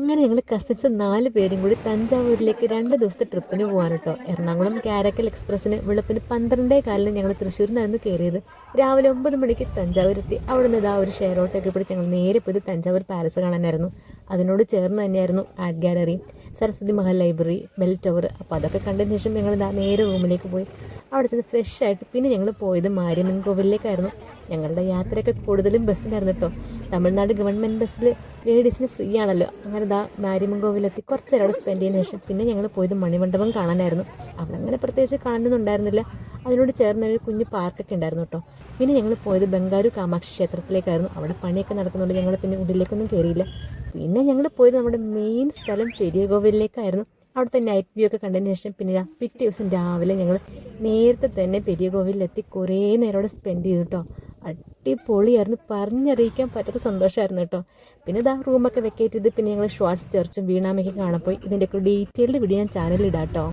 അങ്ങനെ ഞങ്ങൾ കസിൻസ് 4 പേരും കൂടി തഞ്ചാവൂരിലേക്ക് 2 ദിവസത്തെ ട്രിപ്പിന് പോകാൻ കേട്ടോ. എറണാകുളം കാരക്കൽ എക്സ്പ്രസ്സിന് വെളുപ്പിന് 12:15 ഞങ്ങൾ തൃശ്ശൂരിൽ നിന്നായിരുന്നു കയറിയത്. രാവിലെ 9 മണിക്ക് തഞ്ചാവൂരെത്തി. അവിടെ നിന്ന് ഒരു ഷെയർ ഓട്ടോയൊക്കെ പിടിച്ച് ഞങ്ങൾ നേരെ പോയത് തഞ്ചാവൂർ പാലസ് കാണാനായിരുന്നു. അതിനോട് ചേർന്ന് തന്നെയായിരുന്നു art gallery, Saraswati Mahal library, bell tower. അപ്പോൾ അതൊക്കെ കണ്ടതിന് ശേഷം ഞങ്ങൾ നേരെ റൂമിലേക്ക് പോയി. അവിടെ ചെന്ന് ഫ്രഷ് ആയിട്ട് പിന്നെ ഞങ്ങൾ പോയത് മാരിയമ്മൻ കോവിലിലേക്കായിരുന്നു. ഞങ്ങളുടെ യാത്രയൊക്കെ കൂടുതലും ബസ്സിലായിരുന്നു കേട്ടോ. തമിഴ്നാട് ഗവൺമെൻറ് ബസ്സിൽ ലേഡീസിന് ഫ്രീ ആണല്ലോ. അങ്ങനെ മാരിയമ്മൻ കോവിലെത്തി കുറച്ച് നേരം അവിടെ സ്പെൻഡ് ചെയ്തതിന് ശേഷം പിന്നെ ഞങ്ങൾ പോയത് മണിമണ്ഡപം കാണാനായിരുന്നു. അവിടെ അങ്ങനെ പ്രത്യേകിച്ച് കാണാനൊന്നും ഉണ്ടായിരുന്നില്ല. അതിനോട് ചേർന്ന് ഒരു കുഞ്ഞു പാർക്കൊക്കെ ഉണ്ടായിരുന്നു കേട്ടോ. പിന്നെ ഞങ്ങൾ പോയത് ബംഗാരു കാമാക്ഷി ക്ഷേത്രത്തിലേക്കായിരുന്നു. അവിടെ പണിയൊക്കെ നടക്കുന്നതുകൊണ്ട് ഞങ്ങൾ പിന്നെ ഉള്ളിലേക്കൊന്നും കയറിയില്ല. പിന്നെ ഞങ്ങൾ പോയത് നമ്മുടെ മെയിൻ സ്ഥലം പെരിയ കോവിലിലേക്കായിരുന്നു. അവിടുത്തെ നൈറ്റ് വ്യൂ ഒക്കെ കണ്ടതിന് ശേഷം പിന്നെ പിറ്റേ ദിവസം രാവിലെ ഞങ്ങൾ നേരത്തെ തന്നെ പെരിയ കോവിലെത്തി കുറേ നേരം അവിടെ സ്പെൻഡ് ചെയ്തു കേട്ടോ. അടിപൊളിയായിരുന്നു, പറഞ്ഞറിയിക്കാൻ പറ്റാത്ത സന്തോഷമായിരുന്നു കേട്ടോ. പിന്നെ റൂമൊക്കെ വെക്കേറ്റ് ചെയ്ത് പിന്നെ ഞങ്ങൾ ഷ്വാർട്സ് ചർച്ചും വീണാമയ്ക്ക് കാണാൻ പോയി. ഇതിൻ്റെയൊക്കെ ഡീറ്റെയിൽഡ് വീഡിയോ ഞാൻ ചാനലിൽ ഇടാം കേട്ടോ.